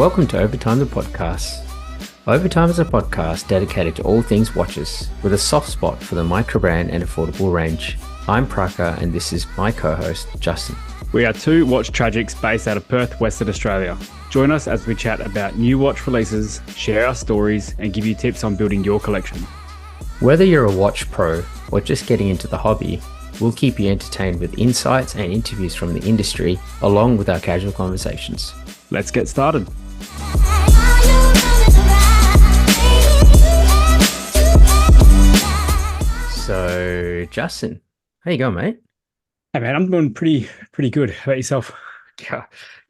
Welcome to Overtime the Podcast. Overtime is a podcast dedicated to all things watches, with a soft spot for the micro brand and affordable range. I'm Praka, and this is my co-host, Justin. We are two watch tragics based out of Perth, Western Australia. Join us as we chat about new watch releases, share our stories, and give you tips on building your collection. Whether you're a watch pro or just getting into the hobby, we'll keep you entertained with insights and interviews from the industry, along with our casual conversations. Let's get started. So, Justin, how you going, mate? Hey man, I'm doing pretty good. How about yourself?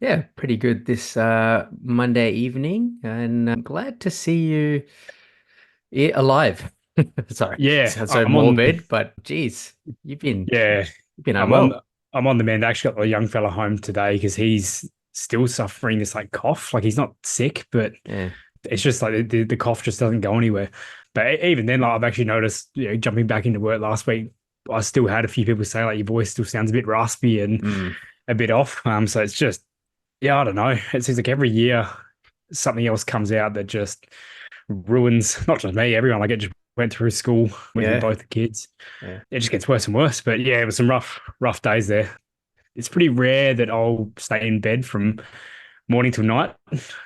Yeah, pretty good this Monday evening, and I'm glad to see you alive. Sorry, Yeah, sounds so morbid, but geez, you've been unwell. I'm on the mend. I actually got a young fella home today because he's still suffering this like cough. Like he's not sick, but Yeah. it's just like the cough just doesn't go anywhere. But even then, like I've actually noticed, jumping back into work last week, I still had a few people say like your voice still sounds a bit raspy and a bit off. So it's just, I don't know. It seems like every year something else comes out that just ruins not just me, everyone. Like it just went through school with both the kids. Yeah. It just gets worse and worse. But yeah, it was some rough days there. It's pretty rare that I'll stay in bed from morning till night.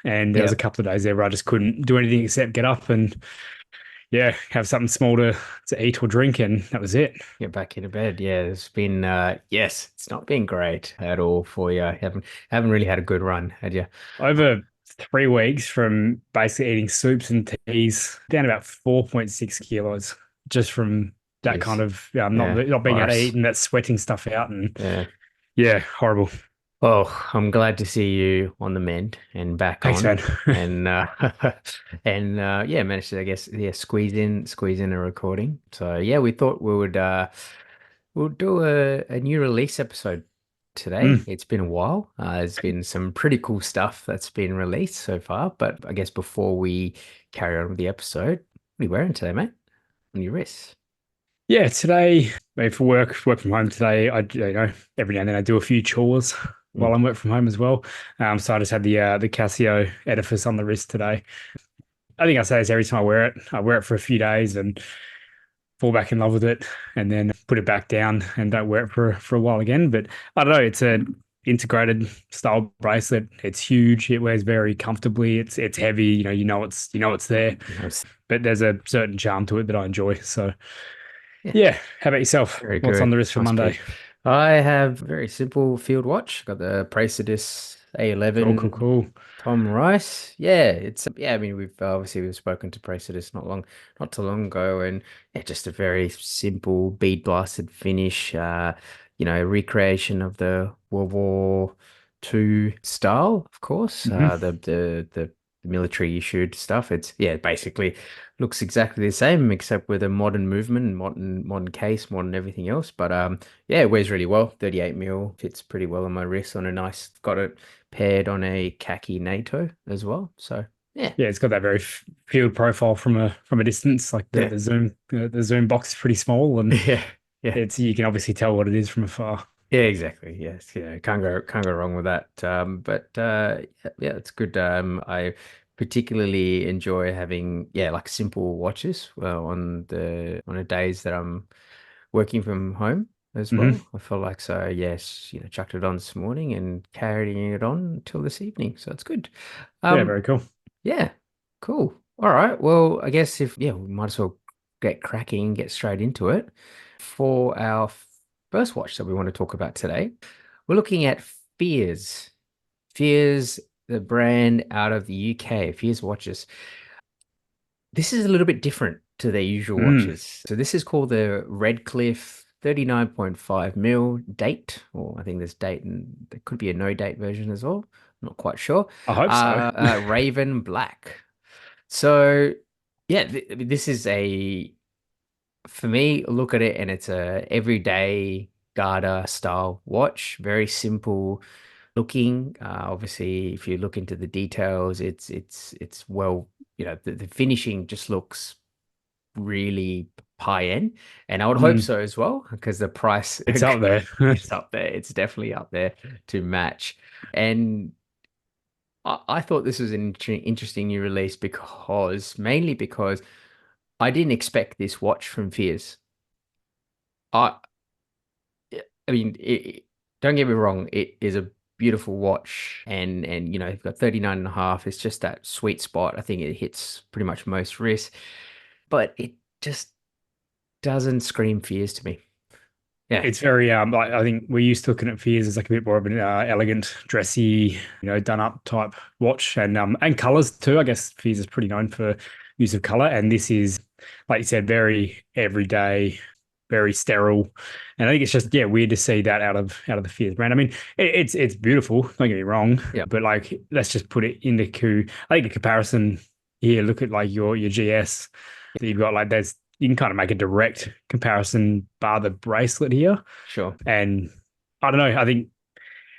And there was a couple of days there where I just couldn't do anything except get up and have something small to eat or drink, and that was it. Get back into bed. Yeah, it's been it's not been great at all for you. Haven't really had a good run, had you? Over 3 weeks from basically eating soups and teas, down about 4.6 kilos just from that kind of not being able to eat and that sweating stuff out, and horrible. Well, I'm glad to see you on the mend and back Thanks, on, man. and managed to, I guess, squeeze in a recording. So we thought we'll do a new release episode today. It's been a while. There's been some pretty cool stuff that's been released so far, but I guess before we carry on with the episode, what are you wearing today, mate? On your wrists? Yeah, today, for work from home today, I every now and then I do a few chores while I'm working from home as well. So I just had the Casio Edifice on the wrist today. I think I say this every time I wear it. I wear it for a few days and fall back in love with it, and then put it back down and don't wear it for a while again. But I don't know. It's an integrated style bracelet. It's huge. It wears very comfortably. It's heavy. You know it's there. But there's a certain charm to it that I enjoy. So. Yeah. How about yourself? Very What's good. on the wrist for Monday? Good. I have a very simple field watch. Got the Praesidus A11. Cool. Tom Rice. Yeah, it's I mean, we've spoken to Praesidus not too long ago, and just a very simple bead blasted finish. Recreation of the World War II style, of course. The military issued stuff. It's basically looks exactly the same except with a modern movement and modern case, modern everything else. But it wears really well. 38 mil fits pretty well on my wrist. Got it paired on a khaki NATO as well. So it's got that very field profile from a distance. Like the zoom box is pretty small, and it's you can obviously tell what it is from afar. Yeah, exactly. Yes, can't go wrong with that. It's good. I particularly enjoy having like simple watches on the days that I'm working from home as well. I feel like chucked it on this morning and carrying it on until this evening. So it's good. Very cool. Yeah, cool. All right. Well, I guess we might as well get cracking, get straight into it. For our first watch that we want to talk about today, we're looking at Fears. Fears, the brand out of the UK, Fears watches. This is a little bit different to their usual watches. So this is called the Redcliff 39.5 mil date, or I think there's date, and there could be a no date version as well. I'm not quite sure. I hope so. Raven Black. So this is for me, look at it and it's a everyday Garter style watch. Very simple looking. Obviously, if you look into the details, it's well, the finishing just looks really high end, and I would hope so as well, because the price it's up there. It's up there. It's definitely up there to match. And I thought this was an interesting new release because mainly because I didn't expect this watch from Fears. I I mean, don't get me wrong, it is a beautiful watch and you know, you've got 39 and a half. It's just that sweet spot. I think it hits pretty much most wrists, but it just doesn't scream Fears to me. Yeah, It's very I think we're used to looking at Fears as like a bit more of an elegant, dressy, done up type watch, and colors too. I guess Fears is pretty known for use of color, and this is, like you said, very everyday, very sterile. And I think it's just, yeah, weird to see that out of the Fears brand. I mean, it's beautiful, don't get me wrong, yeah, but like let's just put it into I think a comparison here. Look at like your GS that you've got. Like there's you can kind of make a direct comparison bar the bracelet here. sure. And I don't know, I think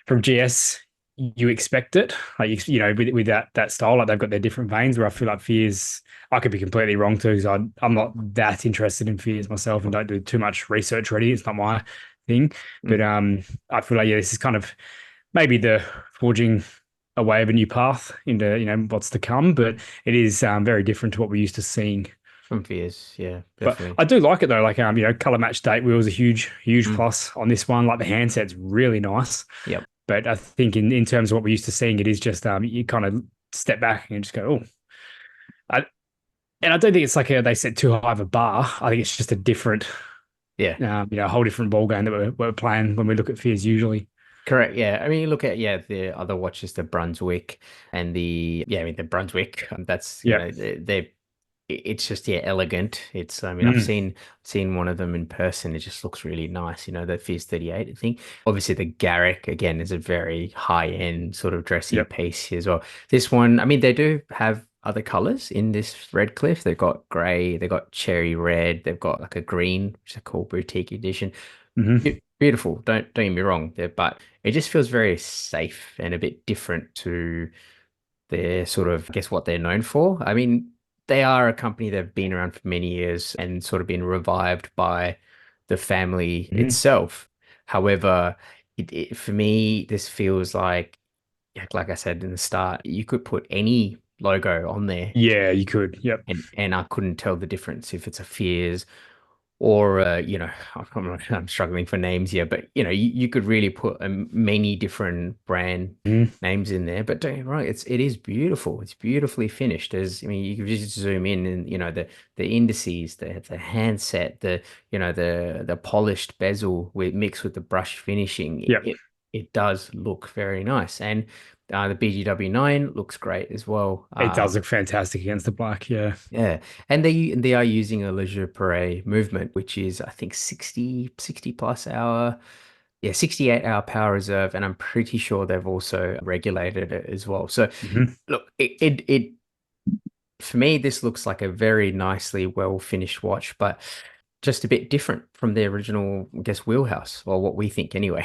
from GS you expect it, like with that style, like they've got their different veins. Where I feel like Fears, I could be completely wrong too, because I'm not that interested in Fears myself and don't do too much research ready. It's not my thing, but Mm, I feel like, yeah, this is kind of maybe the forging a way of a new path into what's to come, but it is very different to what we're used to seeing. from Fears, yeah, But definitely. I do like it though. Like color match date wheel is a huge Mm, plus on this one. Like the handset's really nice. yep. But I think in terms of what we're used to seeing, it is just you kind of step back and just go, oh. I, and I don't think it's like they set too high of a bar. I think it's just a different, Yeah. a whole different ball game that we're playing when we look at Fears usually. Correct. Yeah. I mean, you look at the other watches, the Brunswick and I mean the Brunswick. That's Yeah. it's just elegant. It's I mean Mm. seen one of them in person. It just looks really nice. You know, the Fierce 38, I think. Obviously the Garrick again is a very high end sort of dressy Yep. piece as well. This one, I mean, they do have other colors in this Redcliff. They've got grey, they've got cherry red, they've got like a green, which is a cool boutique edition. Hmm. Beautiful. Don't get me wrong there, but it just feels very safe and a bit different to their sort of, I guess, what they're known for. I mean, they are a company that have been around for many years and sort of been revived by the family Hmm. itself. However, for me, this feels like I said in the start, you could put any logo on there Yeah, you could. Yep. and I couldn't tell the difference if it's a Fears or I'm struggling for names here, but you could really put many different brand Mhm. names in there. But don't get me wrong, it is beautiful. It's beautifully finished. As I mean, you can just zoom in and the indices, the handset, the polished bezel with mixed with the brush finishing. Yep. It does look very nice, and the BGW9 looks great as well. It does look fantastic against the black. Yeah. Yeah, and they are using a leisure parade movement, which is I think 60 plus hour, 68-hour power reserve, and I'm pretty sure they've also regulated it as well. So Hmm. look, it for me this looks like a very nicely well finished watch, but just a bit different from the original, I guess, wheelhouse, or what we think anyway.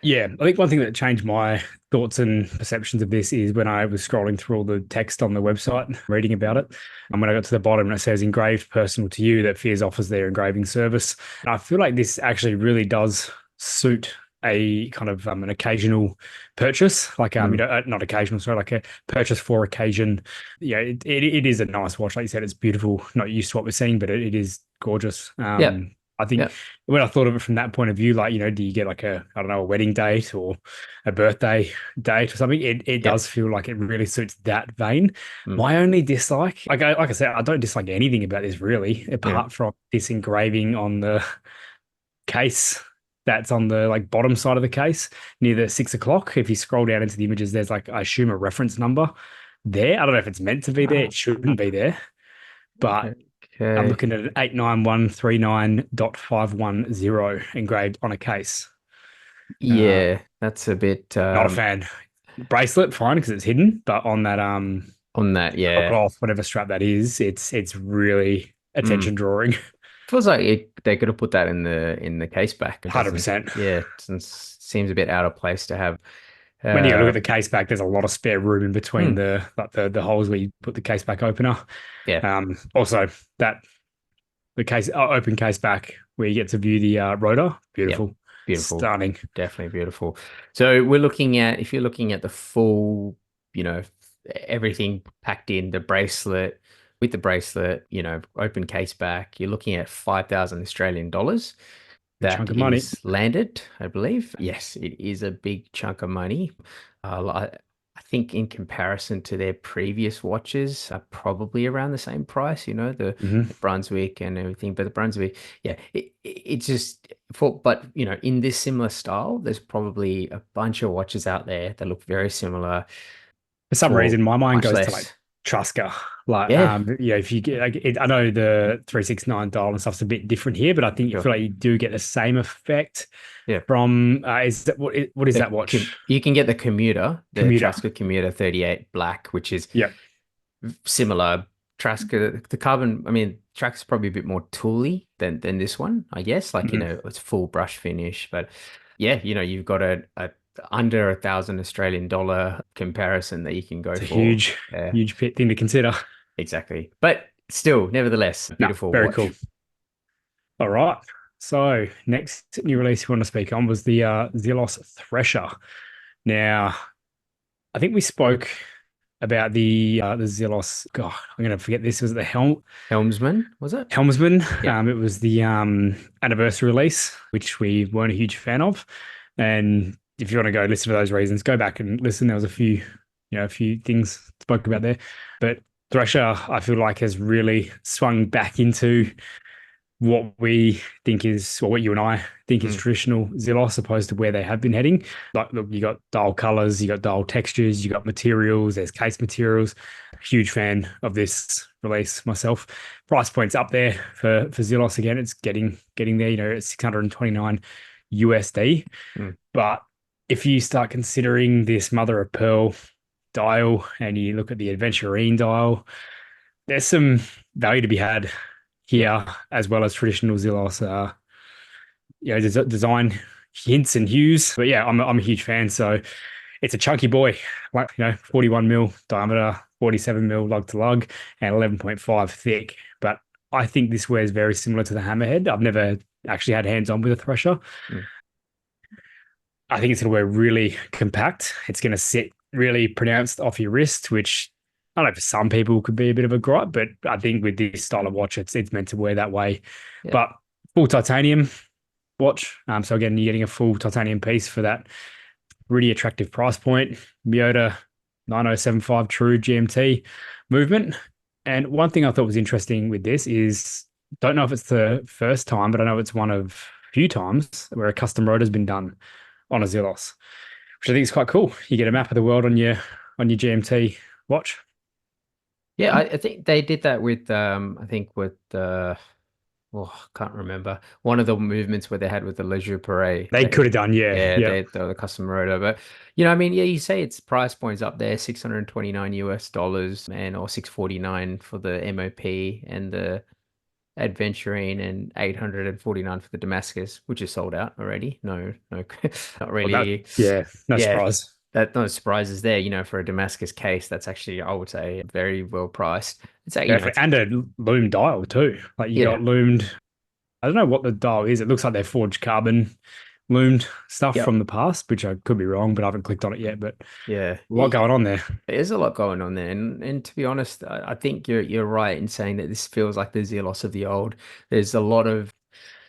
Yeah, I think one thing that changed my thoughts and perceptions of this is when I was scrolling through all the text on the website, reading about it. And when I got to the bottom and it says engraved personal to you, that Fears offers their engraving service. And I feel like this actually really does suit a kind of an occasional purchase, like Mm, not occasional, sorry, like a purchase for occasion. Yeah, it is a nice watch. Like you said, it's beautiful. Not used to what we're seeing, but it is gorgeous. yeah, I think yeah, when I thought of it from that point of view, like, do you get like I don't know, a wedding date or a birthday date or something? It yeah. does feel like it really suits that vein. Mm, My only dislike, like I said, I don't dislike anything about this really, yeah. apart from this engraving on the case that's on the like bottom side of the case near the 6 o'clock. If you scroll down into the images, there's like, I assume, a reference number there. I don't know if it's meant to be there. Uh, It shouldn't be there, but I'm okay. looking at an 89139.510 engraved on a case. Uh, Yeah, that's a bit Not a fan. Bracelet, fine because it's hidden, but on that on that. Yeah. cloth, whatever strap that is, it's really Mm. attention drawing. Feels like they could have put that in the case back. It doesn't. 100%. Yeah, seems a bit out of place to have. When you look Uh, at the case back, there's a lot of spare room in between hmm, the holes where you put the case back opener. yeah, Also that the case open case back where you get to view the rotor, yep, beautiful, beautiful, stunning. definitely beautiful. So we're looking at if you're looking at the full. everything packed in the bracelet with the bracelet, open case back. You're looking at 5,000 Australian dollars. Big That chunk of money. is landed, I believe. Yes, it is a big chunk of money. I think in comparison to their previous watches are probably around the same price, Hmm. the Brunswick and everything. But the Brunswick, yeah, it's just but in this similar style, there's probably a bunch of watches out there that look very similar For some for reason, my mind much goes to like less. Trusca. Like, Yeah, if you get, like, I know the 369 dial and stuff's a bit different here, but I think you sure. feel like you do get the same effect Yeah. from, is that what is that watch? You can get the commuter, the Commuter. Trasker Commuter 38 Black, which is Yep. similar. Trasker, the carbon, I mean, Track's probably a bit more tooly than this one, I guess. Like, Mhm. it's full brush finish, but yeah, you've got a under 1,000 Australian dollar comparison that you can go It's a for. huge, Yeah, huge thing to consider. exactly. But still, nevertheless, No, beautiful very cool. watch. All right. So next new release we want to speak on was the Zelos Thresher. Now, I think we spoke about the Zelos. God, I'm gonna forget this. Was it the Helmsman, was it? Helmsman? Yeah. It was the anniversary release, which we weren't a huge fan of. And if you want to go listen to those reasons, go back and listen. There was a few things spoke about there. But Thresher, I feel like, has really swung back into what we think is, or what you and I think is Mm, traditional Zelos, opposed to where they have been heading. Like, look, you got dial colors, you got dial textures, you got materials, there's case materials. Huge fan of this release myself. Price point's up there for Zelos again. It's getting there, it's 629 USD. mm. But if you start considering this mother of pearl dial and you look at the Adventurine dial, there's some value to be had Yeah. here, as well as traditional Zelos, design hints and hues. But yeah, I'm a huge fan. So it's a chunky boy, like, 41 mil diameter, 47 mil lug to lug, and 11.5 thick. But I think this wears very similar to the Hammerhead. I've never actually had hands on with a Thresher. Mm. I think it's going to wear really compact. It's going to sit really pronounced off your wrist, which I don't know, for some people could be a bit of a gripe, but I think with this style of watch, it's meant to wear that way. Yeah. But full titanium watch. So again, you're getting a full titanium piece for that really attractive price point. Miota 9075 True GMT movement. And one thing I thought was interesting with this is, don't know if it's the first time, but I know it's one of few times where a custom rotor has been done on a Zelos, which I think is quite cool. You get a map of the world on your GMT watch. Yeah, I think they did that with I think with oh, I can't remember. One of the movements where they had with the Leisure Parade. They could have done, yeah, Yeah, yeah. they the custom rotor. But I mean, yeah, you say its price point's up there, 629 US dollars and or 649 for the MOP and the Adventurine and 849 for the Damascus, which is sold out already. No, no, not Well, that, really. yeah, no Yeah, surprise. that no surprises there. For a Damascus case, that's actually, I would say, very well priced. It's a, Definitely. And a loomed dial too. Like, you yeah, got loomed. I don't know what the dial is. It looks like they're forged carbon loomed stuff yep, from the past, which I could be wrong, but I haven't clicked on it yet. But yeah. a lot going on there. There's a lot going on there, and to be honest, I think you're right in saying that this feels like the Zelos of the old. There's a lot of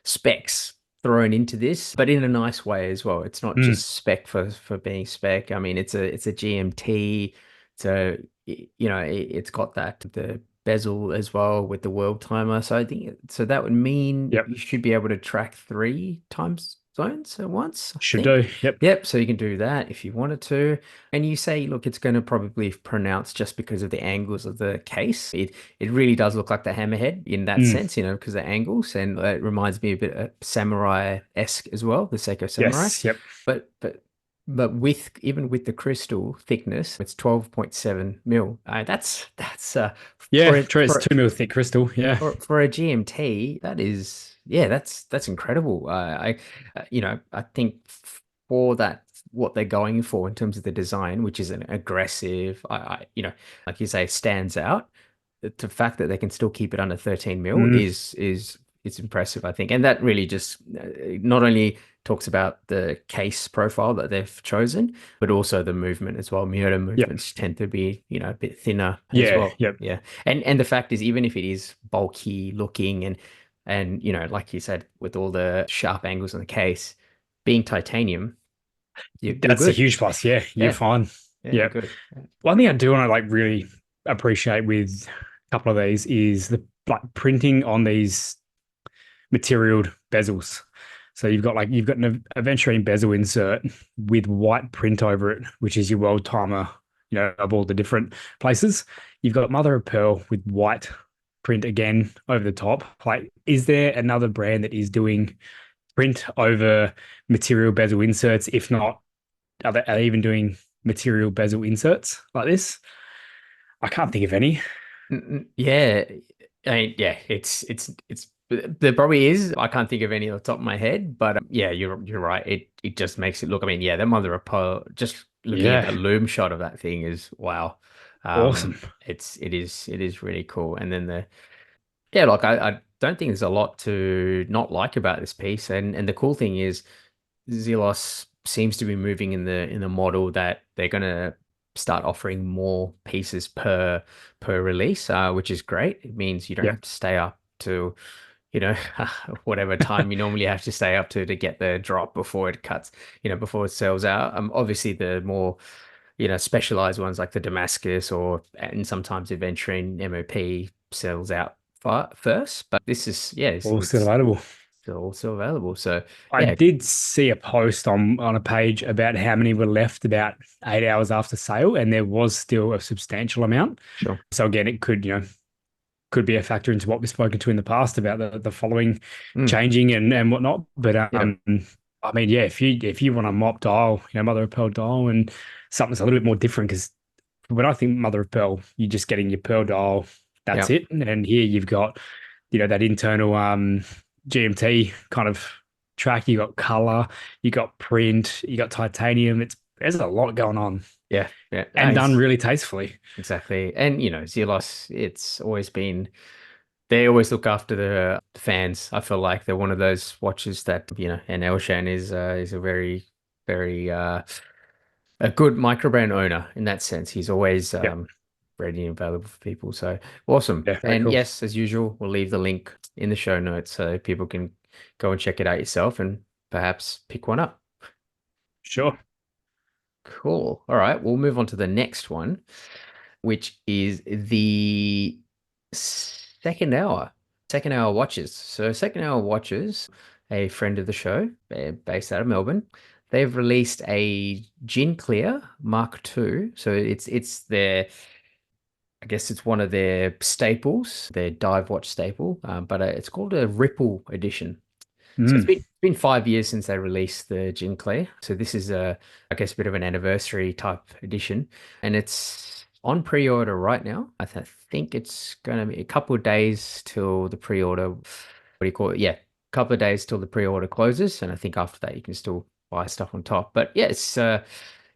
specs thrown into this, but in a nice way as well. It's not Mm, just spec for being spec. I mean, it's a GMT. So it's got the bezel as well with the world timer. So I think so that would mean yep. you should be able to track 3 time zones at once, I Should think. do. Yep. Yep, so you can do that if you wanted to. And you say, look, it's going to probably pronounce just because of the angles of the case. It really does look like the hammerhead in that Mm, sense, because of the angles. And it reminds me a bit of samurai-esque as well, the Seiko Samurai. yes. Yep. But even with the crystal thickness, it's 12.7 mil. That's Yeah. for True. It's for 2 mil thick crystal. Yeah. for a GMT, that is, yeah, that's incredible. I think for that, what they're going for in terms of the design, which is an aggressive, like you say, stands out. The fact that they can still keep it under 13 mil Mm, is it's impressive, I think, and that really just not only talks about the case profile that they've chosen, but also the movement as well. Myoto Yep. movements tend to be, a bit thinner as Yeah. well. Yep. Yeah. And the fact is, even if it is bulky looking and like you said, with all the sharp angles on the case, being titanium, you're That's a good. huge plus. Yeah. You're Yeah. fine. Yeah, you're Yep. good. One thing I do want to like really appreciate with a couple of these is the like printing on these materialed bezels. So you've got an aventurine bezel insert with white print over it, which is your world timer, of all the different places. You've got mother of pearl with white print again over the top. Like, is there another brand that is doing print over material bezel inserts? If not, are they even doing material bezel inserts like this? I can't think of any. Yeah, yeah, it's there probably is. I can't think of any off the top of my head, but yeah, you're right. It just makes it look. I mean, yeah, that mother of pearl. Just looking at Yeah, the loom shot of that thing is wow. awesome. It is really cool. And then yeah, like I don't think there's a lot to not like about this piece. And the cool thing is Zelos seems to be moving in the model that they're gonna start offering more pieces per release, which is great. It means you don't Yeah. have to stay up to, you know, whatever time you normally have to stay up to get the drop before it cuts, before it sells out. Obviously the more, specialized ones like the Damascus and sometimes Aventurine MOP sells out first, but this is, yeah, All still it's available. still also available. So I yeah, did see a post on a page about how many were left about 8 hours after sale, and there was still a substantial amount. sure. So again, it could be a factor into what we've spoken to in the past about the following Mm, changing and whatnot. But yeah. I mean, yeah, if you want a mop dial, mother of pearl dial, and something's a little bit more different, because when I think mother of pearl, you're just getting your pearl dial, that's Yeah. it. And here you've got that internal GMT kind of track. You got color, you got print, you got titanium. There's a lot going on Yeah. Yeah. and done Nice. really tastefully. Exactly. And Zelos, it's always been they always look after the fans. I feel like they're one of those watches that, and Elshan is a very, very a good microbrand owner in that sense. He's always Yeah, ready and available for people. So awesome. yeah, very And cool. yes, as usual, we'll leave the link in the show notes so people can go and check it out yourself and perhaps pick one up. Sure. Cool. All right, we'll move on to the next one, which is the second hour watches. So second hour watches, a friend of the show, based out of Melbourne, they've released a Gin Clear Mark II. So it's their, I guess it's one of their staples, their dive watch staple, but it's called a Ripple edition. So it's Mm. been 5 years since they released the Gin Clear. So this is I guess, a bit of an anniversary type edition, and it's on pre-order right now. Think it's going to be a couple of days till the pre-order. What do you call it? Yeah, a couple of days till the pre-order closes, and I think after that you can still buy stuff on top. But yeah,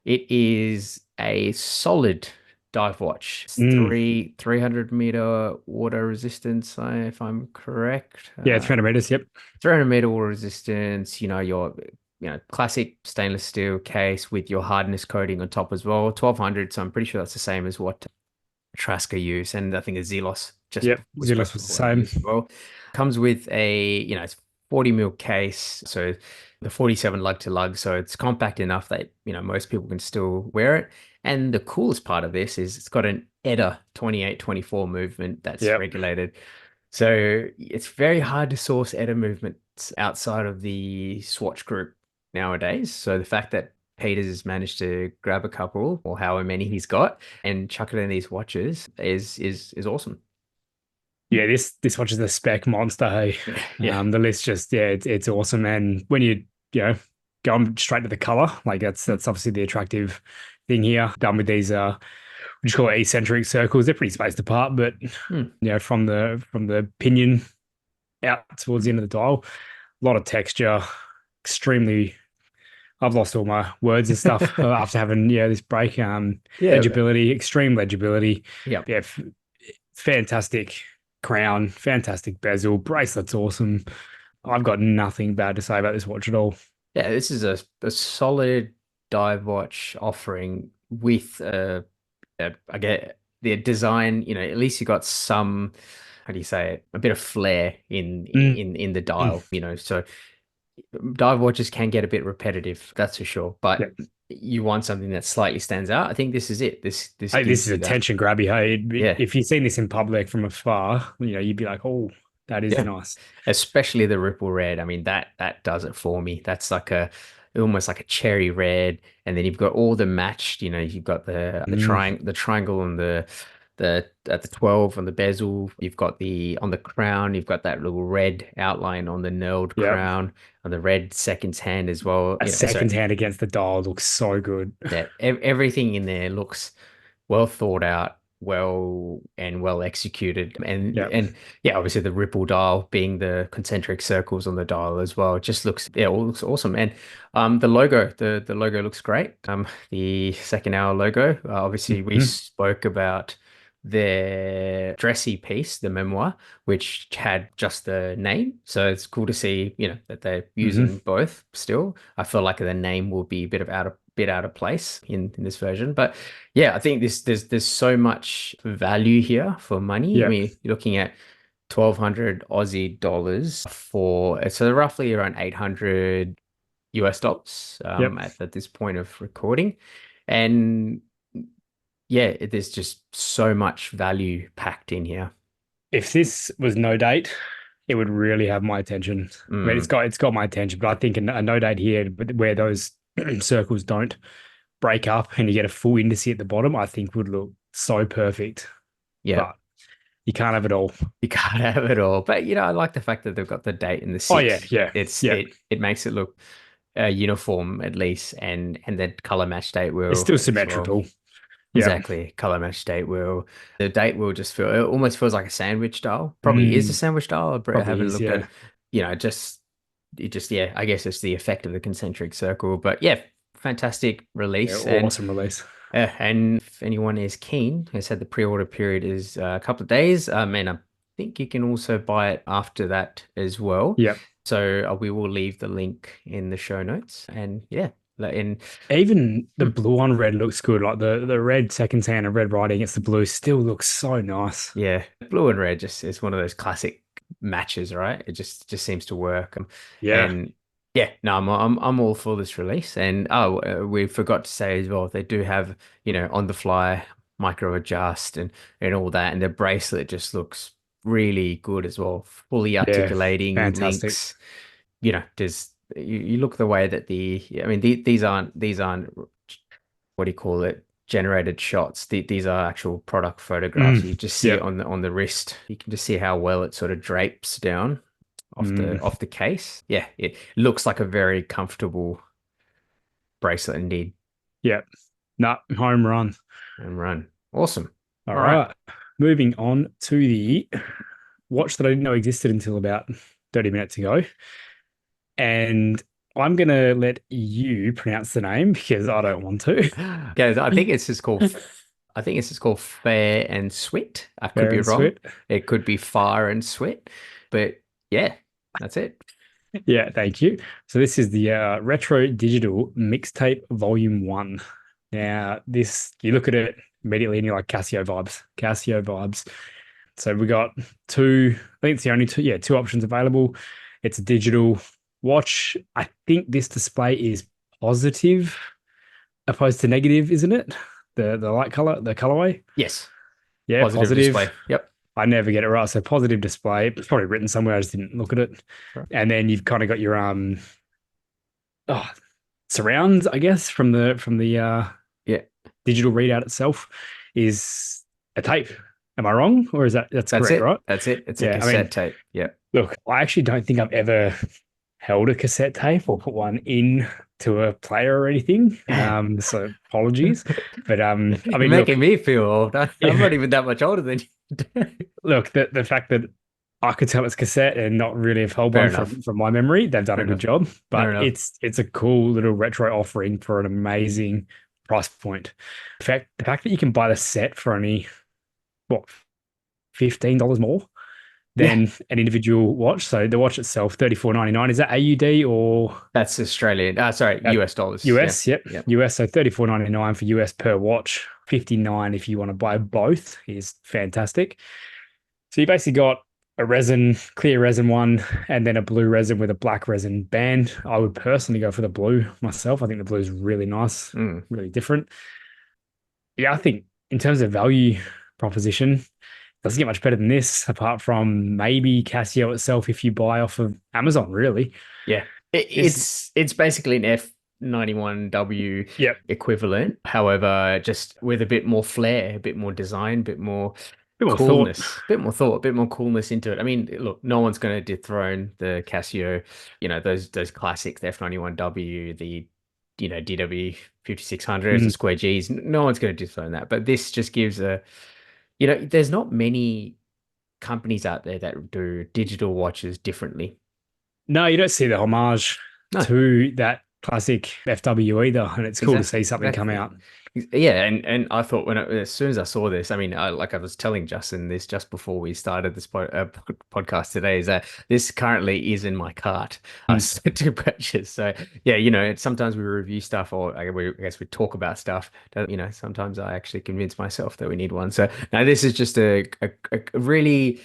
it is a solid dive watch. It's Mm. 300 meter water resistance, if I'm correct. Yeah, 300 meters. Yep. 300 meter water resistance, your classic stainless steel case with your hardness coating on top as well. 1200, so I'm pretty sure that's the same as what Trasker use, and I think a Zelos just Yep. was Zealous was the what they same. use as well. Comes with it's 40 mil case, so the 47 lug to lug, so it's compact enough that most people can still wear it. And the coolest part of this is it's got an ETA 28-24 movement that's Yep. regulated. So it's very hard to source ETA movements outside of the Swatch group nowadays. So the fact that Peters has managed to grab a couple, or however many he's got, and chuck it in these watches is awesome. Yeah, this watch is the spec monster. Hey, Yeah. the list just it's awesome. And when you know going straight to the color, like that's obviously the attractive thing here. Done with these we just call it eccentric circles. They're pretty spaced apart, but Hmm. from the pinion out towards the end of the dial, a lot of texture, extremely. I've lost all my words and stuff after having this break. Yeah. Legibility, extreme legibility. Yeah. Yeah, fantastic crown, fantastic bezel, bracelet's awesome. I've got nothing bad to say about this watch at all. Yeah, this is a solid dive watch offering with I get the design, at least you got some, how do you say it, a bit of flair in Mm, in the mm, dial, so dive watches can get a bit repetitive, that's for sure. yeah. But you want something that slightly stands out. I think this is it. This Hey, this gives is you that. attention grabby. Hey, Yeah. if you've seen this in public from afar, you'd be like, oh, that is Yeah. nice. Especially the ripple red. I mean, that does it for me. That's like a almost like a cherry red, and then you've got all the matched. You've got Mm, the triangle on the at the 12 on the bezel. You've got the on the crown. You've got that little red outline on the knurled yeah. crown, and the red second hand as well. A So second hand against the dial looks so good. yeah, everything in there looks well thought out, well executed, Yeah. and yeah, obviously the ripple dial being the concentric circles on the dial as well, it just looks yeah, all looks awesome. And the logo looks great. The second hour logo, obviously we Mhm. spoke about their dressy piece, the memoir, which had just the name. So it's cool to see, that they're Mhm. using both still. I feel like the name will be a bit out of place in this version. But yeah, I think there's so much value here for money. I Yeah. mean, you're looking at 1,200 Aussie dollars for so roughly around 800 US dollars Yep. at this point of recording. And yeah, there's just so much value packed in here. If this was no date, it would really have my attention. I mean, Mm, it's got my attention, but I think a no date here, but where those circles don't break up and you get a full indice at the bottom, I think would look so perfect. yeah, But you can't have it all. you can't have it all. But I like the fact that they've got the date and the Oh yeah, six. yeah, yeah. It makes it look uniform at least, and then color match date It's wheel still as well. symmetrical. Yeah. Exactly, color match date wheel. The date wheel just it almost feels like a sandwich style. Probably is a Mm, sandwich style. I probably haven't is. looked at, Yeah. just it just yeah. I guess it's the effect of the concentric circle. But yeah, fantastic Yeah. release. Awesome release. And if anyone is keen, I said the pre-order period is a couple of days. And I think you can also buy it after that as well. Yeah. So we will leave the link in the show notes. And yeah, in Even the hmm, blue on red looks good. Like the red second hand and red writing against the blue still looks so nice. yeah, blue and red just is one of those classic matches, right? It just seems to work. Yeah. And yeah, no, I'm all for this release. And we forgot to say as well, they do have on the fly micro adjust and all that, and the bracelet just looks really good as well. Fully Yeah. articulating Fantastic. links. Does you look the way that I mean these aren't what do you call it? Generated shots. These are actual product photographs. Mm, You just see it yep. on the wrist. You can just see how well it sort of drapes down Mm, off the case. Yeah, it looks like a very comfortable bracelet indeed. yep. Nut home run. And run. Awesome. All All right. right. Moving on to the watch that I didn't know existed until about 30 minutes ago. And I'm going to let you pronounce the name because I don't want to. Guys, I think it's just called Fair and Sweet. I could Fair be and wrong. sweet. It could be Fire and Sweat. But yeah, that's it. Yeah, thank you. So this is the Retro Digital Mixtape Volume 1. Now, this, you look at it immediately and you're like Casio vibes, Casio vibes. So we got two, I think it's the only two, yeah, two options available. It's a digital watch. I think this display is positive opposed to negative, isn't it? The light color, the colorway. Yes. Yeah, Positive positive. display. Yep. I never get it right. So positive display. It's probably written somewhere. I just didn't look at it. Sure. And then you've kind of got your oh, surrounds, I guess, from the Yeah. digital readout itself is a tape. Am I wrong? Or is that's That's correct, it. right? That's it. It's a Yeah, I mean, cassette tape. Yeah. look, I actually don't think I've ever held a cassette tape or put one in to a player or anything. So apologies. But I You're mean, look, making me feel old. I'm yeah, not even that much older than you. look, the fact that I could tell it's cassette and not really have held Fair one enough. from my memory, they've done Fair a good enough. job. Fair But enough. it's a cool little retro offering for an amazing price point. The fact that you can buy the set for only what $15 more Yeah, than an individual watch. So the watch itself, 34.99. Is that AUD or that's Australian. Sorry, that US dollars. Yeah, US? Yep. yeah. US. So 34.99 for US per watch. 59 if you want to buy both is fantastic. So you basically got a resin, clear resin one, and then a blue resin with a black resin band. I would personally go for the blue myself. I think the blue is really nice, Mm. really different. Yeah, I think in terms of value proposition, doesn't get much better than this, apart from maybe Casio itself if you buy off of Amazon, really. Yeah, It's it's basically an F91W Yep, equivalent. However, just with a bit more flair, a bit more design, a bit more bit more thought. coolness, bit more thought, a bit more coolness into it. I mean, look, no one's going to dethrone the Casio, those classics, the F91W, the DW 5600s, the Mm. Square Gs. No one's going to dethrone that. But this just gives there's not many companies out there that do digital watches differently. No, you don't see the homage No. to that classic FW either, and it's cool to see something come Exactly. out. Yeah, and I thought as soon as I saw this, I mean, like I was telling Justin this just before we started this podcast today, is that this currently is in my cart Mm. to purchase. So yeah, sometimes we review stuff, or I guess we talk about stuff that sometimes I actually convince myself that we need one. So now this is just a really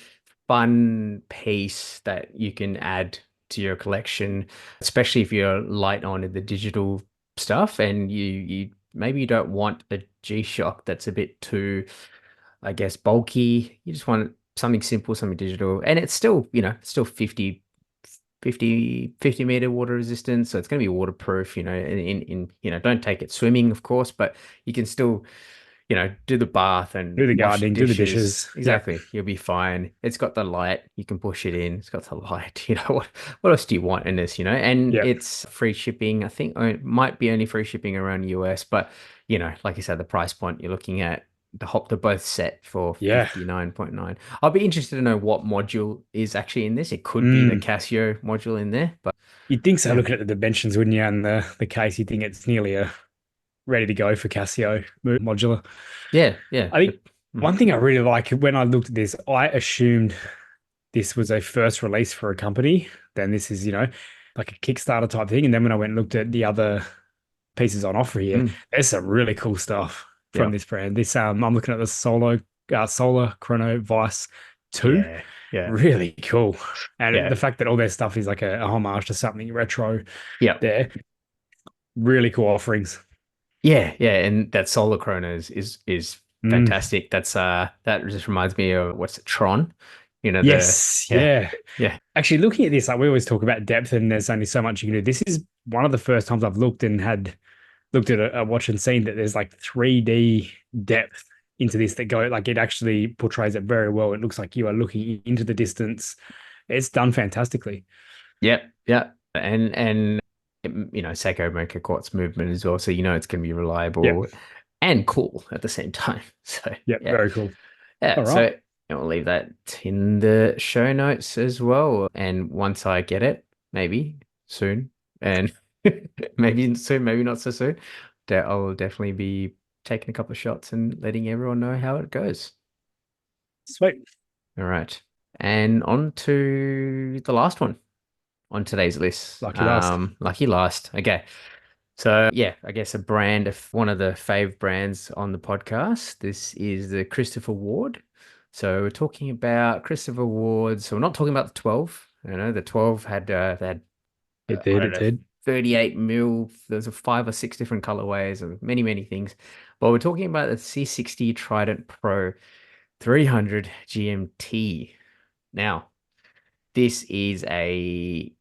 fun piece that you can add to your collection, especially if you're light on in the digital stuff and you maybe you don't want a G-Shock that's a bit too, I guess, bulky. You just want something simple, something digital. And it's still, still 50 meter water resistance. So it's going to be waterproof, don't take it swimming, of course, but you can still do the bath and Do the wash gardening, do the dishes. dishes. Yep. Exactly. You'll be fine. It's got the light. You can push it in. It's got the light. What else do you want in this, And Yep. it's free shipping. I think it might be only free shipping around US, but like you said, the price point you're looking at the both set for Yeah. 59.9. I'll be interested to know what module is actually in this. It could be the Mm. Casio module in there, but You'd think so, yeah. looking at the dimensions, wouldn't you? And the case, you'd think it's nearly a ready to go for Casio modular. Yeah, yeah. I think one thing I really like when I looked at this, I assumed this was a first release for a company. Then this is, like a Kickstarter type thing. And then when I went and looked at the other pieces on offer here, Mm, there's some really cool stuff from yeah. this brand. This I'm looking at the Solar Chrono Vice 2. Yeah, yeah, Really cool. And yeah, the fact that all their stuff is like a homage to something retro yeah. there. Really cool offerings. Yeah, yeah, and that solar chrono is Mm. fantastic. That just reminds me of what's it, Tron? The Yes, yeah, yeah. yeah. Actually, looking at this, like we always talk about depth, and there's only so much you can do. This is one of the first times I've looked and had looked at a watch and seen that there's like 3D depth into this that go like it actually portrays it very well. It looks like you are looking into the distance. It's done fantastically. Yep, yeah. And Seiko Mocha quartz movement as well, so it's going to be Yep. reliable and cool at the same time. So Yep. yeah, Very cool. yeah. All right. So and we'll leave that in the show notes as well. And once I get it, maybe soon, and maybe soon, maybe not so soon, that I'll definitely be taking a couple of shots and letting everyone know how it goes. Sweet. All right. And on to the last one on today's list. Lucky last. Lucky last. Okay. So yeah, I guess a brand of one of the fave brands on the podcast. This is the Christopher Ward. So we're talking about Christopher Ward. So we're not talking about the 12. The 12 had they had It I did. don't It know, did. 38 mil. There's a 5 or 6 different colorways and many, many things. But we're talking about the C60 Trident Pro 300 GMT. Now, this is a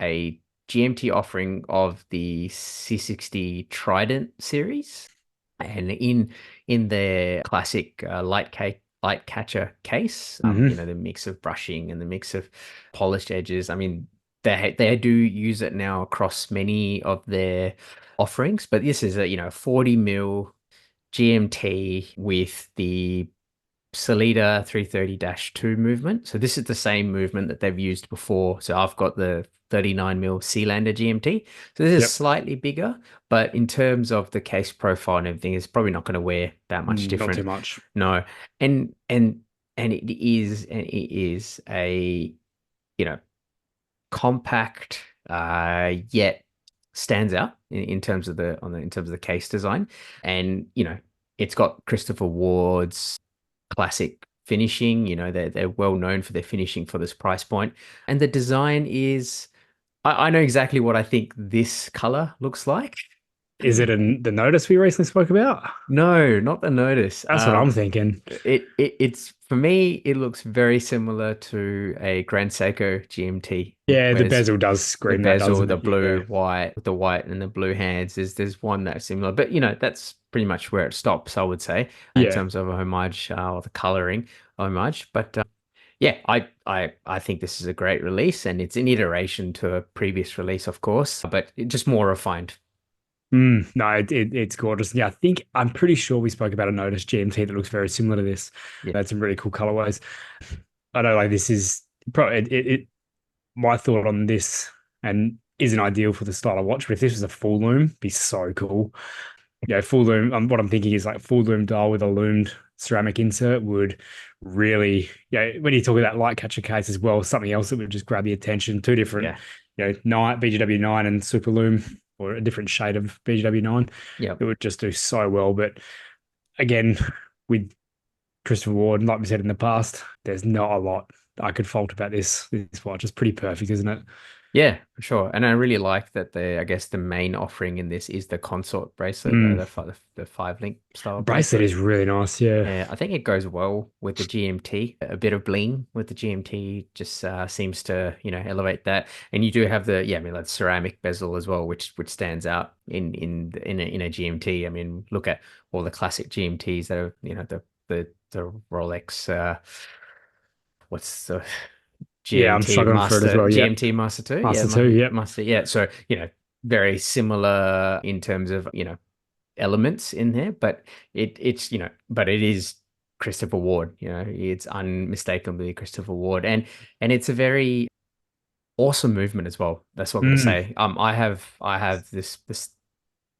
GMT offering of the C60 Trident series, and in their classic light catcher case, Hmm. the mix of brushing and the mix of polished edges. I mean, they do use it now across many of their offerings, but this is a 40 mil GMT with the Solida 330-2 movement. So this is the same movement that they've used before. So I've got the 39 mil Sealander GMT. So this is Yep. slightly bigger, but in terms of the case profile and everything, it's probably not going to wear that much Not too different. much. No. And and it is a, you know, compact, yet stands out in terms of the case design. And it's got Christopher Ward's classic finishing. They're well known for their finishing for this price point. And the design is, I know exactly what I think this color looks like. Is it in the notice we recently spoke about? No, not the Notice. That's what I'm thinking. It's for me, it looks very similar to a Grand Seiko GMT, Yeah, the whereas bezel does the scream that, bezel, doesn't the it? Yeah. blue, white, the white and the blue hands, there's one that's similar, but that's pretty much where it stops, I would say, in Yeah. terms of a homage, or the coloring homage. But yeah, I think this is a great release, and it's an iteration to a previous release, of course, but just more refined. No, it's gorgeous. Yeah, I'm pretty sure we spoke about a Notice GMT that looks very similar to this. Yeah, That's some really cool colorways. I know, like this is probably my thought on this, and isn't ideal for the style of watch, but if this was a full loom, it'd be so cool. Yeah, full loom. What I'm thinking is like full loom dial with a loomed ceramic insert would really, when you talk about light catcher case as well, something else that would just grab the attention. Two different, yeah, night BGW 9 and super loom, or a different shade of BGW 9. yeah. It would just do so well. But again, with Christopher Ward, like we said in the past, there's not a lot I could fault about this watch. It's pretty perfect, isn't it? Yeah, for sure. And I really like that I guess the main offering in this is the consort bracelet, Mm. the 5 link style Bracelet bracelet. is really nice. Yeah. Yeah, I think it goes well with the GMT. A bit of bling with the GMT just seems to, elevate that. And you do have I mean, like ceramic bezel as well, which stands out in a GMT. I mean, look at all the classic GMTs that are, the Rolex. What's the Yeah, I'm GMT struggling for it as Master well. Yeah. GMT Master 2? Yeah, Master 2. Yep. Master. Yeah. So, very similar in terms of, elements in there, but but it is Christopher Ward. It's unmistakably Christopher Ward, and it's a very awesome movement as well. That's what I'm gonna Mm. say. I have this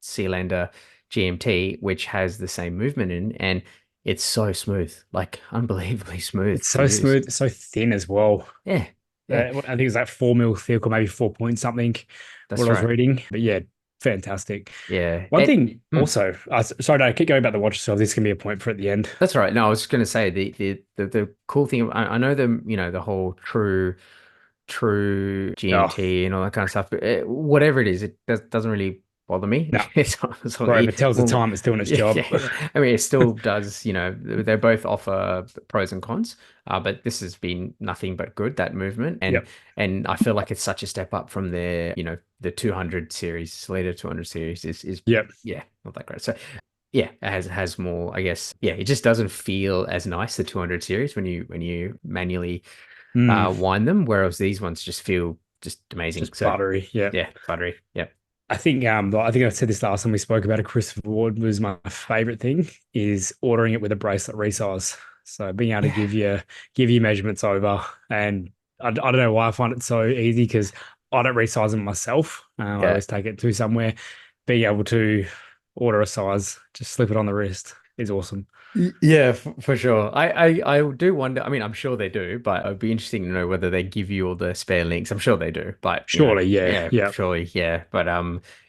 Sealander GMT which has the same movement and it's so smooth, like unbelievably smooth It's to so use. smooth, so thin as well. Yeah, yeah, I think it's like 4 mil thick or maybe 4 point something, what that's I was right. reading. But yeah, fantastic. Yeah, One it. thing also, sorry, I keep going about the watch, so this can be a point for at the end. That's right. No, I was just going to say the cool thing. I know the whole true Oh, GMT and all that kind of stuff. But whatever it is, it doesn't really bother me. no. It's Bro, if it tells the well, time, it's doing its yeah, job. yeah. I mean, it still does. They both offer pros and cons. But this has been nothing but good, that movement, and Yep. and I feel like it's such a step up from the 200 series, later 200 series is Yep. yeah, not that great. So yeah, it has more, I guess. Yeah, it just doesn't feel as nice, the 200 series, when you manually Mm, wind them, whereas these ones just feel just amazing. just So buttery. Yeah. yeah, buttery. Yeah. I think I said this last time we spoke about a Christopher Ward was my favorite thing is ordering it with a bracelet resize. So being able to Yeah. give you measurements over, and I don't know why I find it so easy because I don't resize them myself. I Yeah. always take it to somewhere. Being able to order a size, just slip it on the wrist is awesome. Yeah, for sure. I do wonder. I mean, I'm sure they do, but it'd be interesting to know whether they give you all the spare links. I'm sure they do, but Surely, yeah, yeah, yeah, surely, yeah. But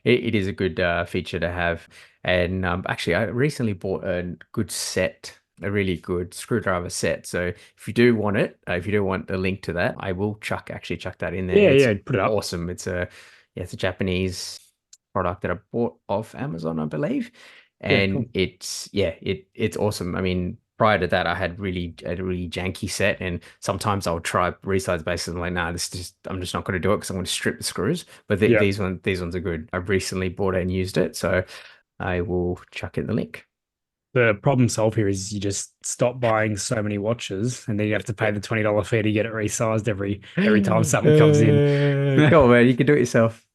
it is a good feature to have. And actually, I recently bought a good set, a really good screwdriver set. So if you do want it, if you do want a link to that, I will actually chuck that in there. yeah, It's yeah. Put it up. awesome. It's a Japanese product that I bought off Amazon, I believe. Yeah, cool. And it's awesome. I mean, prior to that, I had a really janky set, and sometimes I'll try resize bases. I'm like, nah, I'm just not going to do it because I'm going to strip the screws. But Yeah. these ones are good. I've recently bought it and used it, so I will chuck in the link. The problem solved here is you just stop buying so many watches, and then you have to pay the $20 fee to get it resized every time something comes in. Come on, man, you can do it yourself.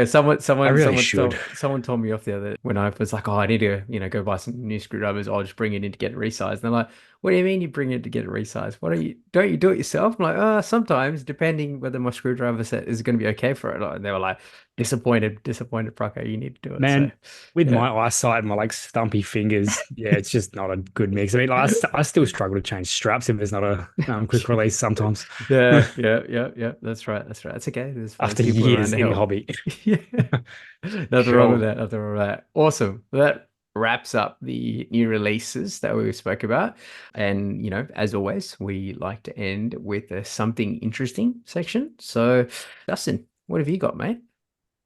Someone, I someone, really someone should. told, someone told me off the other when I was like, "Oh, I need to, go buy some new screwdrivers. I'll just bring it in to get it resized." And they're like, What do you mean you bring it to get it resized? What are you, don't you do it yourself? I'm like, sometimes, depending whether my screwdriver set is going to be okay for it. And they were like, disappointed, Praka, you need to do it. So, Man, with yeah. my eyesight and my like stumpy fingers, yeah, it's just not a good mix. I mean, like, I still struggle to change straps if there's not a quick release sometimes. Yeah. That's right. That's right. That's okay. There's After people around years to in the help. hobby. Yeah. Nothing wrong with Cool. that. Nothing wrong with that. Awesome. That wraps up the new releases that we spoke about. And, as always, we like to end with a something interesting section. So, Dustin, what have you got, mate?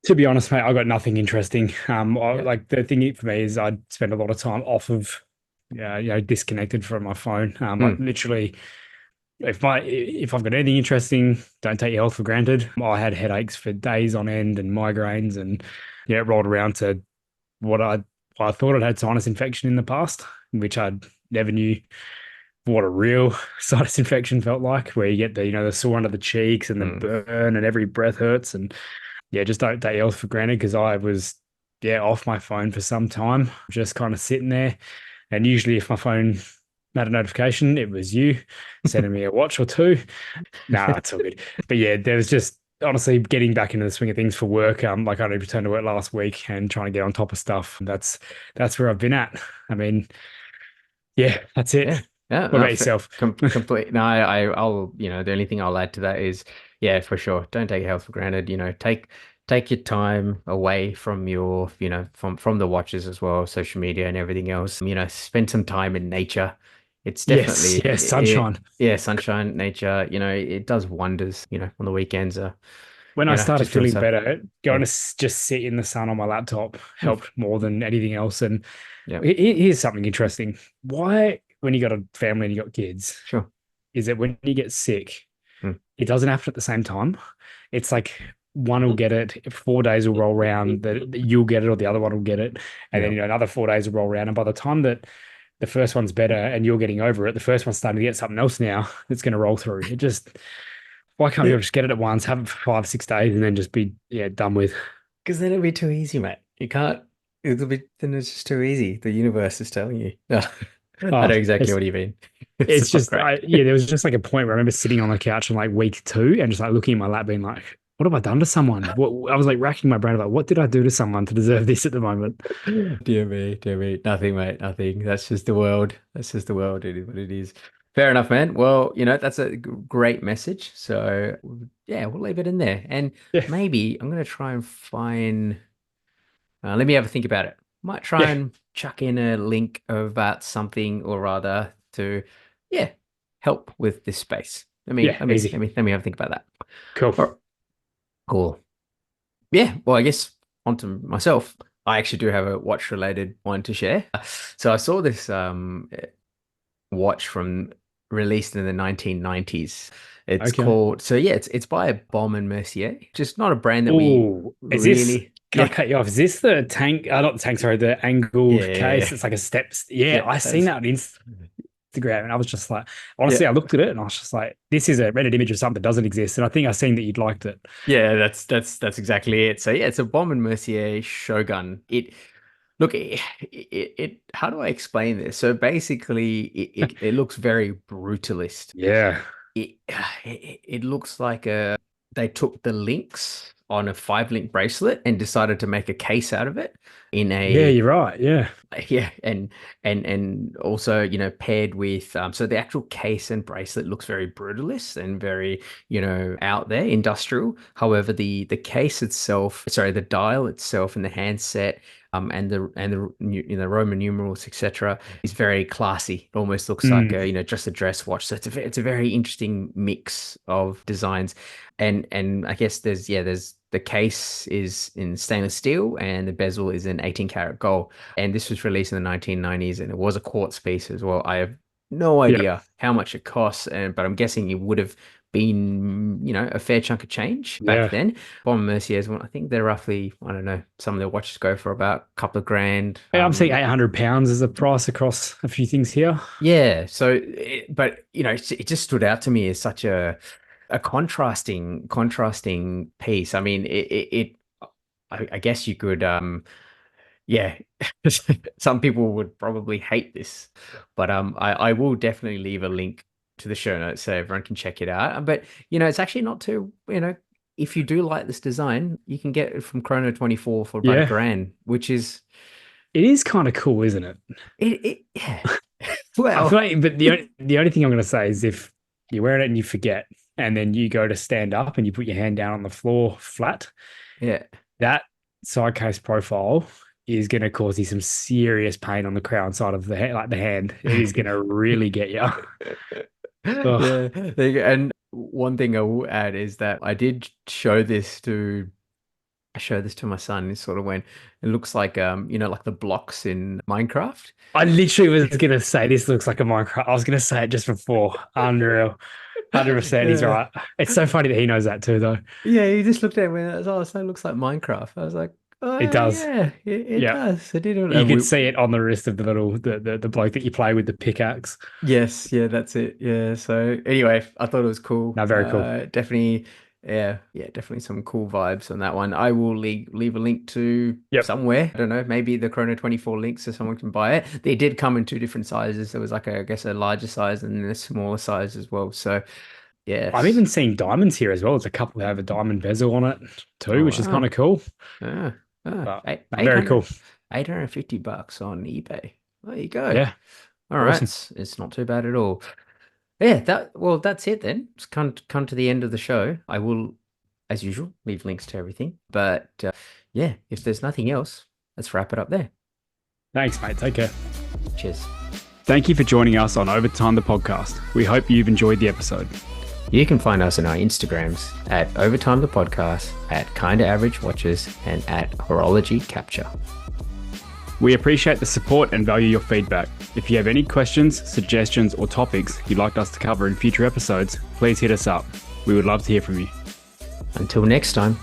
To be honest, mate, I got nothing interesting. Yeah. Like the thing for me is I spend a lot of time off of, disconnected from my phone. Like Mm, literally, if I've got anything interesting, don't take your health for granted. I had headaches for days on end and migraines, and yeah, it rolled around to what I thought I'd had sinus infection in the past, which I never knew what a real sinus infection felt like, where you get the the sore under the cheeks and the mm. burn and every breath hurts. And yeah, just don't take health for granted because I was off my phone for some time, just kind of sitting there. And usually, if my phone had a notification, it was you sending me a watch or two. Nah, it's all good. But yeah, there was just honestly getting back into the swing of things for work. Like I only returned to work last week and trying to get on top of stuff. That's where I've been at. I mean, yeah, that's it. Yeah. Yeah. What No, about yourself? complete. No, I'll, the only thing I'll add to that is, yeah, for sure. Don't take your health for granted. Take your time away from your, from the watches as well, social media and everything else. Spend some time in nature. It's Yes, definitely yes, sunshine. yeah, sunshine, nature, it does wonders, on the weekends, When I started just doing feeling stuff. better, going Yeah. to just sit in the sun on my laptop Mm, helped more than anything else. And yeah. here's something interesting. Why, when you got a family and you got kids, Sure. is that when you get sick, Mm, it doesn't happen at the same time. It's like one will get it, 4 days will roll around that you'll get it, or the other one will get it, and then yeah. another 4 days will roll around. And by the time that the first one's better and you're getting over it, the first one's starting to get something else now that's going to roll through. It just Why can't you just get it at once, have it for 5, 6 days, and then just be done with? Because then it'll be too easy, mate. You can't, then it's just too easy. The universe is telling you. No, I Oh, know exactly it's what you mean. It's it's not just great. there was just like a point where I remember sitting on the couch in like week 2 and just like looking at my lap, being like, "What have I done to someone?" What I was like racking my brain about what did I do to someone to deserve this at the moment? Dear me, dear me. Nothing, mate. Nothing. That's just the world. That's just the world. It is what it is. Fair enough, man. Well, that's a great message. So, yeah, we'll leave it in there. And Yeah, maybe I'm going to try and find. Let me have a think about it. Might try yeah, and chuck in a link about something or other to, yeah, help with this space. Let me yeah, let me let easy, me let me have a think about that. cool. All right, cool. Yeah. Well, I guess onto myself. I actually do have a watch related one to share. So I saw this watch from released in the 1990s. It's Okay. called so yeah, it's by Baume and Mercier. Just not a brand that we Oh, is this? really Can I yeah. cut you off? Is this the tank? Not the tank. Sorry, the angled Yeah. case. It's like a steps. Yeah, Yeah, I that seen is that on Instagram, and I was just like, yeah. honestly, I looked at it and I was just like, this is a rendered image of something that doesn't exist, and I think I seen that you'd liked it. Yeah, that's exactly it. So yeah, it's a Bomb and Mercier Shogun. It look it how do I explain this? So basically it looks very brutalist. Yeah, It it looks like they took the links on a 5 link bracelet and decided to make a case out of it in yeah, a you're right. Yeah, yeah, and also, paired with so the actual case and bracelet looks very brutalist and very, out there, industrial. However, the case itself, sorry, the dial itself and the handset, and the Roman numerals, etc., is very classy. It almost looks like mm, just a dress watch. So it's a very interesting mix of designs, and I guess there's the case is in stainless steel and the bezel is in 18 karat gold. And this was released in the 1990s and it was a quartz piece as well. I have no yeah, idea how much it costs, but I'm guessing it would have been, a fair chunk of change back yeah. then. Bomb Mercier's one, I think they're roughly, I don't know, some of their watches go for about a couple of grand. Yeah, I'm seeing £800 as a price across a few things here. Yeah. So, but it just stood out to me as such a contrasting piece. I mean, I guess you could. Yeah, some people would probably hate this, but I will definitely leave a link to the show notes so everyone can check it out. But it's actually not too, if you do like this design, you can get it from Chrono 24 for about a Yeah, grand, which is it is kind of cool, isn't it? yeah. I feel Well, like, but the only thing I'm going to say is if you're wearing it and you forget, and then you go to stand up and you put your hand down on the floor flat, yeah. that side case profile is going to cause you some serious pain on the crown side of the hand, like the hand. It is going to really get you. Ugh. Yeah, there you go. And one thing I will add is that I showed this to my son. He sort of went, it looks like like the blocks in Minecraft. I literally was going to say this looks like a Minecraft. I was going to say it just before. Unreal. 100%. He's Yeah. right. It's so funny that he knows that too, though. Yeah, he just looked at me and was, oh, so it looks like Minecraft. I was like, It oh does. yeah, it Yeah. does. It did. You And could see it on the wrist of the little the bloke that you play with the pickaxe. yes, yeah, that's it. Yeah. So anyway, I thought it was cool. No, very cool. Definitely, yeah, definitely some cool vibes on that one. I will leave a link to Yep. somewhere. I don't know, maybe the Chrono 24 link so someone can buy it. They did come in two different sizes. There was like I guess a larger size and then a smaller size as well. So I'm yes. even seeing diamonds here as well. There's a couple that have a diamond bezel on it too, Oh which is kind wow. of cool. Yeah. But Eight, no, very 800, cool. $850 on eBay. There you go. Yeah. All right, Awesome. it's not too bad at all. Yeah, that's it then. It's come to the end of the show. I will, as usual, leave links to everything. But yeah, if there's nothing else, let's wrap it up there. Thanks, mate. Take care. Cheers. Thank you for joining us on Overtime the podcast. We hope you've enjoyed the episode. You can find us on our Instagrams at Overtime the Podcast, at Kinda Average Watches, and at Horology Capture. We appreciate the support and value your feedback. If you have any questions, suggestions, or topics you'd like us to cover in future episodes, please hit us up. We would love to hear from you. Until next time.